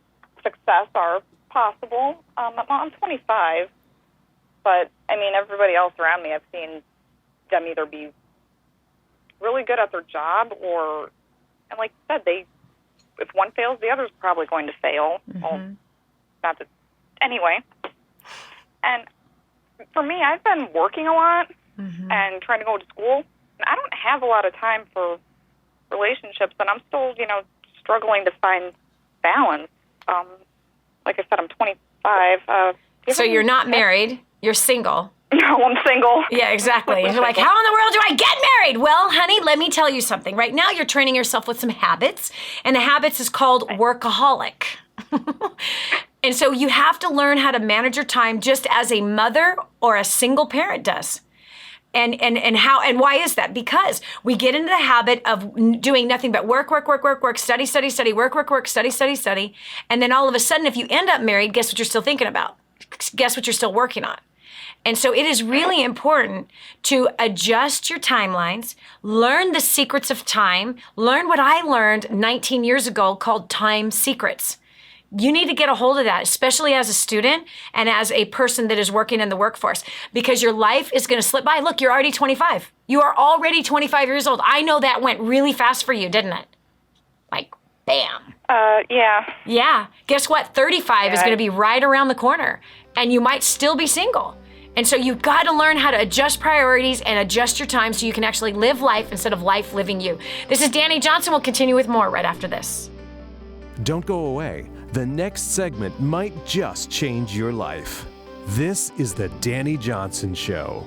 S14: success are possible. I'm 25, but, everybody else around me, I've seen them either be really good at their job or, and like you said, if one fails, the other's probably going to fail.
S2: Mm-hmm.
S14: Anyway. And for me, I've been working a lot and trying to go to school, and I don't have a lot of time for relationships, and I'm still, struggling to find balance. Like I said, I'm 25.
S2: So you're not married, you're single.
S14: No, I'm single.
S2: Yeah, exactly. You're like, how in the world do I get married? Well, honey, let me tell you something. Right now, you're training yourself with some habits, and the habits is called workaholic. And so you have to learn how to manage your time just as a mother or a single parent does. And why is that? Because we get into the habit of doing nothing but work, study, work, study. And then all of a sudden, if you end up married, guess what you're still thinking about? Guess what you're still working on? And so it is really important to adjust your timelines, learn the secrets of time, learn what I learned 19 years ago called time secrets. You need to get a hold of that, especially as a student and as a person that is working in the workforce, because your life is going to slip by. Look, you're already 25. You are already 25 years old. I know that went really fast for you, didn't it? Like, bam.
S14: Yeah.
S2: Yeah. Guess what? 35 is going to be right around the corner, and you might still be single. And so you've got to learn how to adjust priorities and adjust your time so you can actually live life instead of life living you. This is Dani Johnson. We'll continue with more right after this.
S1: Don't go away. The next segment might just change your life. This is the Dani Johnson Show.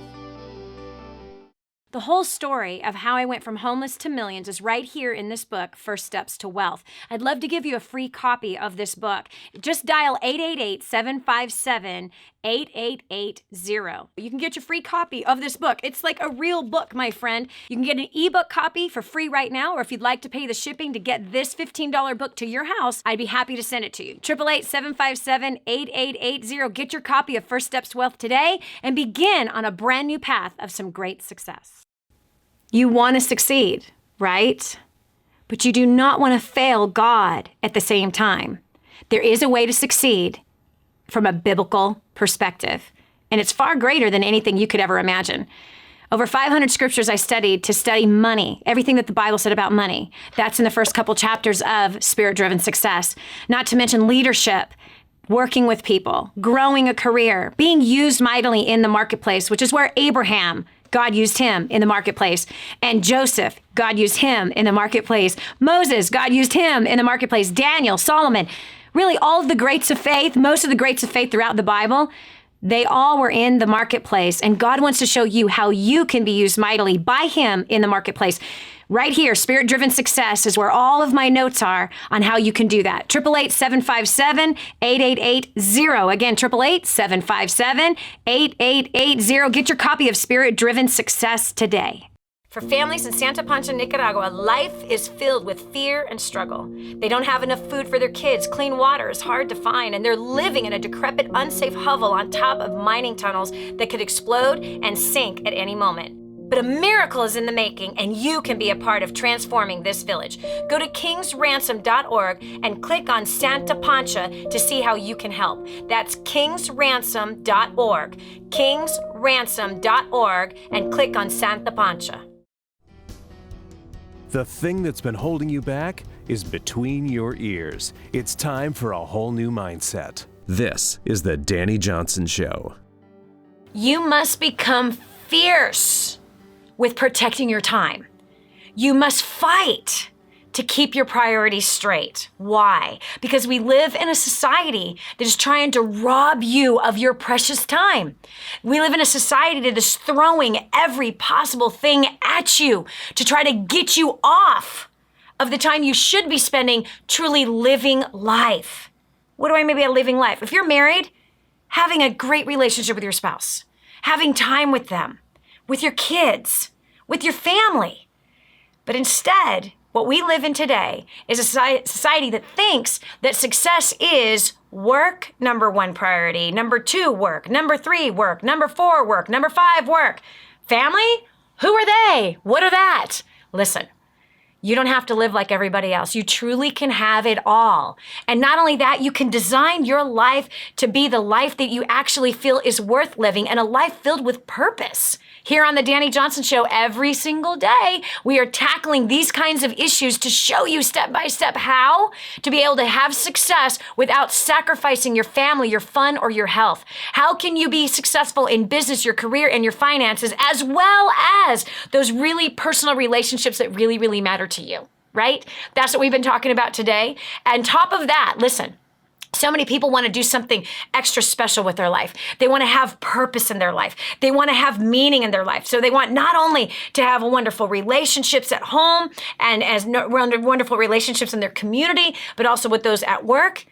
S2: The whole story of how I went from homeless to millions is right here in this book, First Steps to Wealth. I'd love to give you a free copy of this book. Just dial 888-757-8880. You can get your free copy of this book. It's like a real book, my friend. You can get an ebook copy for free right now, or if you'd like to pay the shipping to get this $15 book to your house, I'd be happy to send it to you. 888-757-8880. Get your copy of First Steps to Wealth today and begin on a brand new path of some great success. You want to succeed, right? But you do not want to fail God at the same time. There is a way to succeed from a biblical perspective, and it's far greater than anything you could ever imagine. Over 500 scriptures I studied to study money, everything that the Bible said about money. That's in the first couple chapters of Spirit-Driven Success. Not to mention leadership, working with people, growing a career, being used mightily in the marketplace, which is where Abraham, God used him in the marketplace. And Joseph, God used him in the marketplace. Moses, God used him in the marketplace. Daniel, Solomon, really all of the greats of faith, most of the greats of faith throughout the Bible, they all were in the marketplace. And God wants to show you how you can be used mightily by him in the marketplace. Right here, Spirit-Driven Success is where all of my notes are on how you can do that. 888-757-8880. Again, 888-757-8880. Get your copy of Spirit-Driven Success today. For families in Santa Pancha, Nicaragua, life is filled with fear and struggle. They don't have enough food for their kids, clean water is hard to find, and they're living in a decrepit, unsafe hovel on top of mining tunnels that could explode and sink at any moment. But a miracle is in the making, and you can be a part of transforming this village. Go to kingsransom.org and click on Santa Pancha to see how you can help. That's kingsransom.org, kingsransom.org, and click on Santa Pancha.
S1: The thing that's been holding you back is between your ears. It's time for a whole new mindset. This is the Dani Johnson Show.
S2: You must become fierce with protecting your time. You must fight to keep your priorities straight. Why? Because we live in a society that is trying to rob you of your precious time. We live in a society that is throwing every possible thing at you to try to get you off of the time you should be spending truly living life. What do I mean by living life? If you're married, having a great relationship with your spouse, having time with them, with your kids, with your family. But instead, what we live in today is a society that thinks that success is work, number one priority, number two, work, number three, work, number four, work, number five, work. Family? Who are they? What are that? Listen, you don't have to live like everybody else. You truly can have it all. And not only that, you can design your life to be the life that you actually feel is worth living and a life filled with purpose. Here on the Dani Johnson Show, every single day, we are tackling these kinds of issues to show you step by step how to be able to have success without sacrificing your family, your fun, or your health. How can you be successful in business, your career, and your finances, as well as those really personal relationships that really, really matter to you, right? That's what we've been talking about today. And top of that, listen, so many people want to do something extra special with their life. They want to have purpose in their life. They want to have meaning in their life. So they want not only to have wonderful relationships at home and as wonderful relationships in their community, but also with those at work,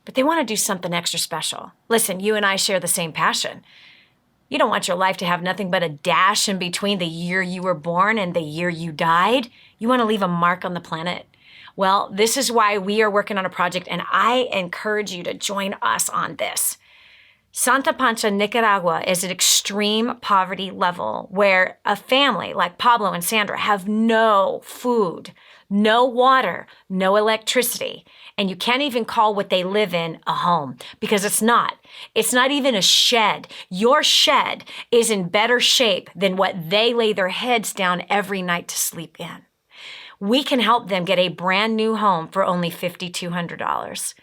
S2: but they want to do something extra special. Listen, you and I share the same passion. You don't want your life to have nothing but a dash in between the year you were born and the year you died. You want to leave a mark on the planet. Well, this is why we are working on a project, and I encourage you to join us on this. Santa Pancha, Nicaragua is an extreme poverty level where a family like Pablo and Sandra have no food, no water, no electricity, and you can't even call what they live in a home because it's not. It's not even a shed. Your shed is in better shape than what they lay their heads down every night to sleep in. We can help them get a brand new home for only $5,200.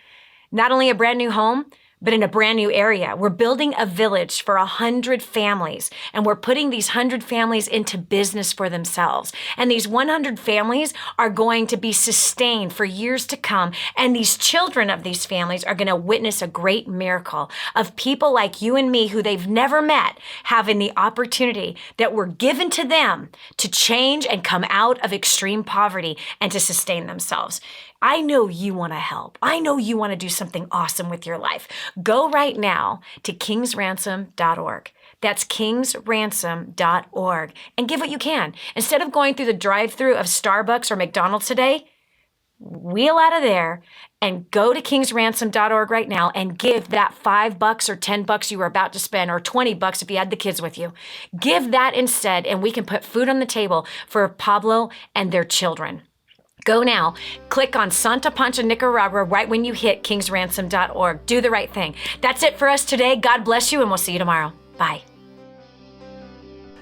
S2: Not only a brand new home, but in a brand new area. We're building a village for 100 families, and we're putting these 100 families into business for themselves. And these 100 families are going to be sustained for years to come, and these children of these families are going to witness a great miracle of people like you and me who they've never met having the opportunity that were given to them to change and come out of extreme poverty and to sustain themselves. I know you want to help. I know you want to do something awesome with your life. Go right now to kingsransom.org. That's kingsransom.org and give what you can. Instead of going through the drive-thru of Starbucks or McDonald's today, wheel out of there and go to kingsransom.org right now and give that $5 or $10 you were about to spend, or $20 if you had the kids with you. Give that instead, and we can put food on the table for Pablo and their children. Go now, click on Santa Pancha, Nicaragua right when you hit kingsransom.org. Do the right thing. That's it for us today. God bless you, and we'll see you tomorrow. Bye.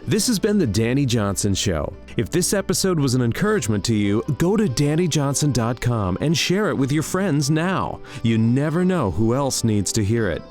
S1: This has been the Dani Johnson Show. If this episode was an encouragement to you, go to DaniJohnson.com and share it with your friends now. You never know who else needs to hear it.